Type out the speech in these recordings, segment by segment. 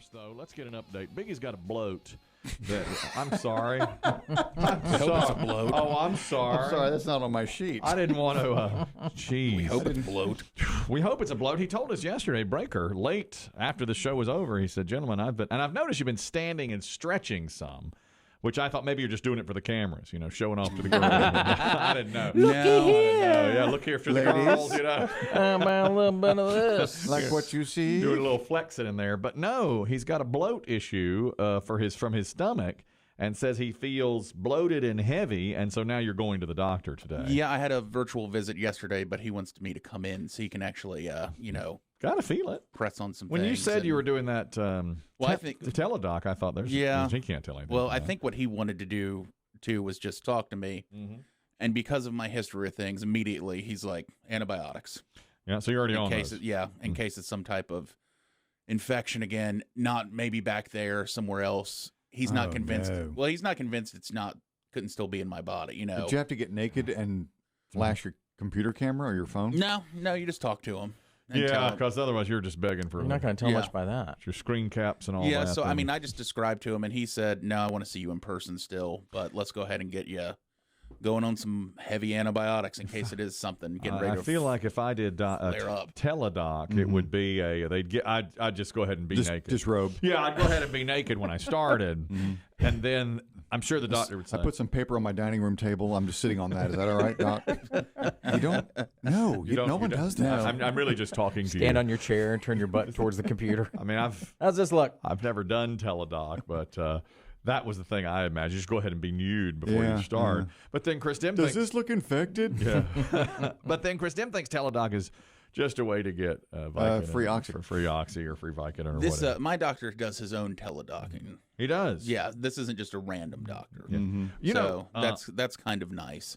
First, though, let's get an update. Biggie's got a bloat. I'm sorry. It's a bloat. Oh, I'm sorry. I'm sorry, that's not on my sheet. I didn't want to. Jeez. We hope it's bloat. We hope it's a bloat. He told us yesterday, Breaker, late after the show was over, he said, "Gentlemen, I've noticed you've been standing and stretching some." Which I thought maybe you're just doing it for the cameras, showing off to the girls. I didn't know. Looky here. Yeah, look here for the girls, How about a little bit of this? Like what you see? Doing a little flexing in there. But no, he's got a bloat issue from his stomach and says he feels bloated and heavy, and so now you're going to the doctor today. Yeah, I had a virtual visit yesterday, but he wants me to come in so he can actually, Gotta feel it. press on some When things. you said you were doing that I think the teledoc, I thought he can't tell anything. Well, I think what he wanted to do, too, was just talk to me. Mm-hmm. And because of my history of things, immediately he's like, antibiotics. Yeah, so you're already on those. In case it's some type of infection again, not maybe back there, somewhere else. He's not convinced. No. Well, he's not convinced couldn't still be in my body, Did you have to get naked and flash your computer camera or your phone? No, you just talk to him. And tell Yeah, him. because otherwise you're just begging for You're not going to tell Yeah. much by that. your screen caps and all Yeah, that. so I mean, I just described to him, and he said, "No, I want to see you in person still, but let's go ahead and get you going on some heavy antibiotics in case it is something getting ready I to feel like if I did flare up." teledoc, it would be I'd just go ahead and be naked. Disrobe. Yeah, I'd go ahead and be naked when I started, and then I'm sure the doctor would say, I put some paper on my dining room table. I'm just sitting on that. Is that all right, Doc? You don't? No, no one does that. I'm really just talking to you. Stand on your chair and turn your butt towards the computer. I mean, How's this look? I've never done teledoc, but that was the thing I imagined. Just go ahead and be nude before you start. But then Chris Dim Does this look infected? Yeah. But then Chris Dim thinks teledoc is just a way to get Vicodin free oxy. for free oxy or free Vicodin or This whatever. my doctor does his own teledocking. He does. Yeah, this isn't just a random doctor. You know, that's kind of nice.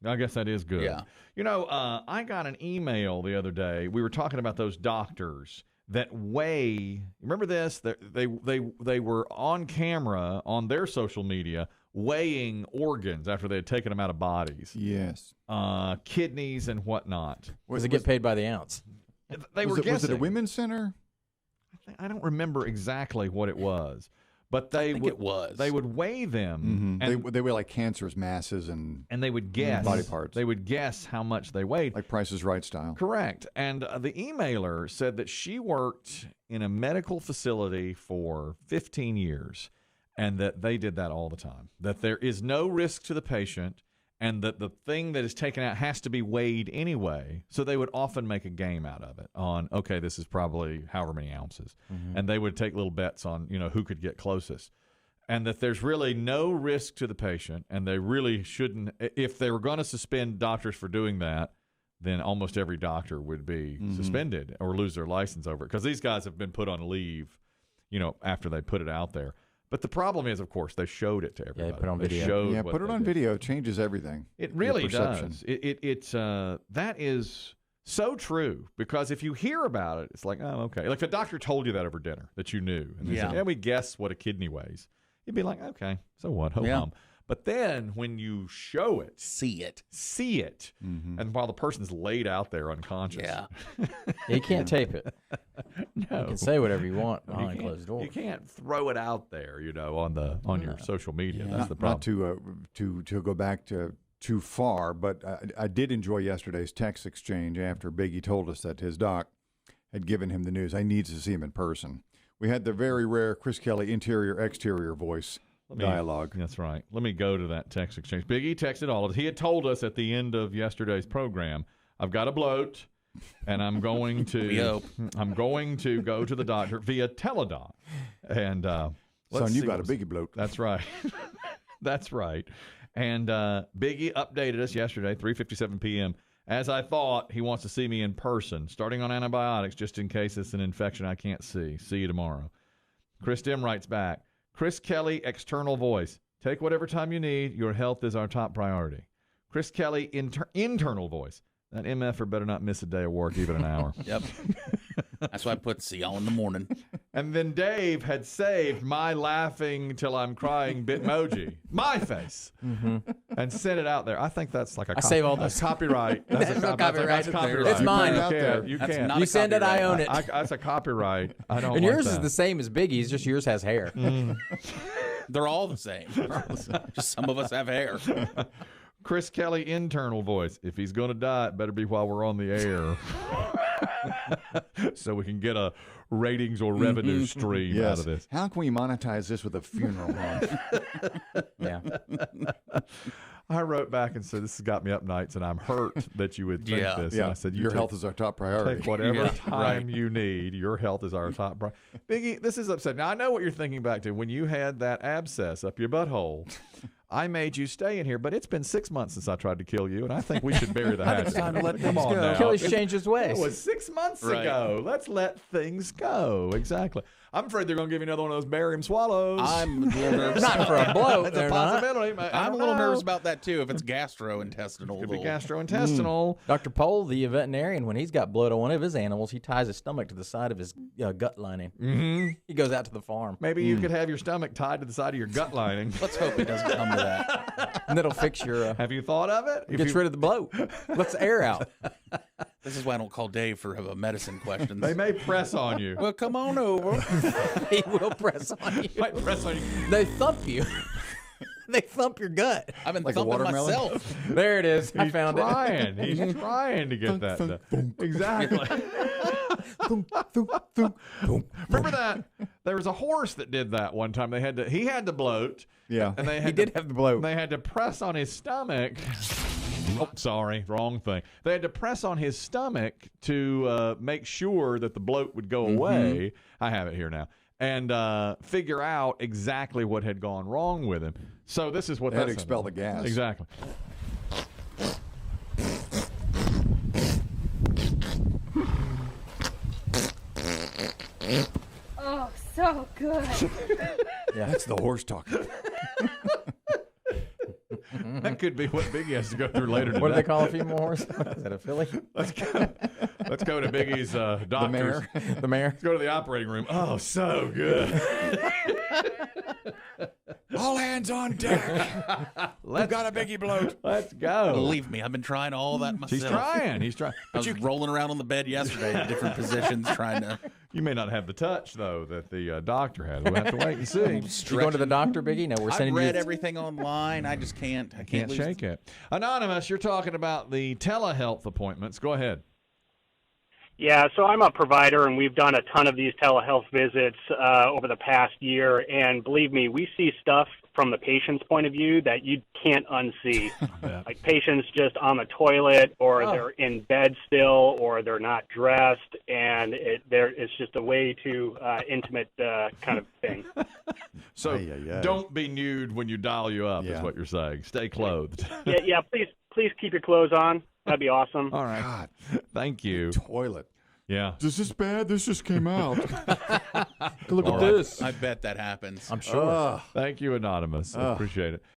I guess that is good. Yeah. I got an email the other day. We were talking about those doctors that weigh. Remember this? They were on camera on their social media weighing organs after they had taken them out of bodies. Yes. Kidneys and whatnot. Does it get paid by the ounce? They were guessing. Was it a women's center? I don't remember exactly what it was, but they think it was. They would weigh them, and They weigh like cancerous masses and they would guess body parts. They would guess how much they weighed. like Price is Right style. Correct. And the emailer said that she worked in a medical facility for 15 years and that they did that all the time, that there is no risk to the patient and that the thing that is taken out has to be weighed anyway. So they would often make a game out of it on, okay, this is probably however many ounces. And they would take little bets on, who could get closest. And that there's really no risk to the patient, and they really shouldn't. If they were going to suspend doctors for doing that, then almost every doctor would be suspended or lose their license over it. Because these guys have been put on leave, after they put it out there. But the problem is, of course, they showed it to everybody. they put on They video. showed Yeah, what put it they on did. video. It changes everything. It really Your perception. does. That is so true, because if you hear about it, it's like, oh, okay. Like if a doctor told you that over dinner that you knew, and they said, yeah, we guess what a kidney weighs. You'd be like, okay, so what? Ho-hum. But then when you show it, See it. and while the person's laid out there unconscious, Yeah. You can't tape it. no, You can say whatever you want behind closed doors. you can't throw it out there, on your social media. Yeah. That's the Not problem. to go back to too far, but I did enjoy yesterday's text exchange after Biggie told us that his doc had given him the news. I need to see him in person. We had the very rare Chris Kelly interior-exterior voice dialogue. That's right. Let me go to that text exchange. Biggie texted all of us. He had told us at the end of yesterday's program, I've got a bloat, and I'm going to I'm going to go to the doctor via teledoc. And Son, you got a Biggie bloat. That's right. That's right. And Biggie updated us yesterday, 3:57 p.m. As I thought, he wants to see me in person, starting on antibiotics just in case it's an infection I can't see. See you tomorrow. Chris Dim writes back, Chris Kelly, external voice. Take whatever time you need. Your health is our top priority. Chris Kelly, internal voice. That MFer better not miss a day of work, even an hour. Yep. That's why I put see y'all in the morning. And then Dave had saved my laughing till I'm crying Bitmoji. My face. And and send it out there. I think that's like a save all that's those. copyright. That's a Copyright. That's copyright. It's mine. You That's can't. not You a send it, I copyright. own it. That's a copyright. I don't. And want yours that. is the same as Biggie's, just yours has hair. They're all the same. Just some of us have hair. Chris Kelly internal voice. If he's going to die, it better be while we're on the air, so we can get a ratings or revenue stream Yes. out of this. How can we monetize this with a funeral home? Yeah. I wrote back and said, "This has got me up nights, and I'm hurt that you would think this." And I said, Your health is our top priority. Take whatever Yeah, time right. you need. Your health is our top priority. Biggie, this is upsetting. Now, I know what you're thinking back to. When you had that abscess up your butthole, I made you stay in here, but it's been 6 months since I tried to kill you, and I think we should bury the hatchet. time to let Come things on go. now. Kelly's changed his ways. It was 6 months Right. ago. Let's let things go. Exactly. I'm afraid they're going to give you another one of those barium swallows. I'm a little nervous. Not for a bloat. That's a they're not. possibility. I I'm a don't little know. nervous about that too. If it's gastrointestinal, Could be little- gastrointestinal. Dr. Pohl, the veterinarian, when he's got bloat on one of his animals, he ties his stomach to the side of his gut lining. Mm-hmm. He goes out to the farm, Maybe you could have your stomach tied to the side of your gut lining. Let's hope it doesn't come to that. and it'll fix your. Have you thought of it? If Gets you- rid of the bloat. Lets the air out. This is why I don't call Dave for medicine questions. They may press on you. Well, come on over. He will press on you. Might press on you. They thump you. They thump your gut. I've been Like a thumping watermelon? myself. There it is. I He's found trying. He's trying to get that done. Exactly. Remember that? There was a horse that did that one time. He had to bloat. Yeah. And they it. had He did have the bloat. They had to press on his stomach. Oh, sorry, wrong thing. They had to press on his stomach to make sure that the bloat would go away. I have it here now. And figure out exactly what had gone wrong with him. So this is what They had to that's expel the gas. Exactly. Oh, so good. That's the horse talking. That could be what Biggie has to go through later today. What do they call a female horse? Is that a filly? Let's go to Biggie's doctor's. mayor. The mare? Let's go to the operating room. Oh, so good. All hands on deck. Let's Got a Biggie bloat. Let's go. Believe me, I've been trying all that myself. He's trying. He's trying. I was rolling around on the bed yesterday in different positions trying to You may not have the touch though that the doctor has. We'll have to wait and see. You going to the doctor, Biggie? No, we're I've sending read you. everything online. I just can't. I Can't lose shake it. Anonymous, you're talking about the telehealth appointments. Go ahead. Yeah, so I'm a provider, and we've done a ton of these telehealth visits over the past year. And believe me, we see stuff from the patient's point of view that you can't unsee. Like patients just on the toilet, or they're in bed still, or they're not dressed, and it's just a way too intimate kind of thing. So Ay, ay, ay. don't be nude when you dial you up, is Yeah. what you're saying. Stay clothed. Yeah, please keep your clothes on. That'd be awesome. All right. God, Thank you. toilet. Yeah. Is this bad? This just came out. Look All at right. this. I bet that happens. I'm sure. Thank you, Anonymous. I appreciate it.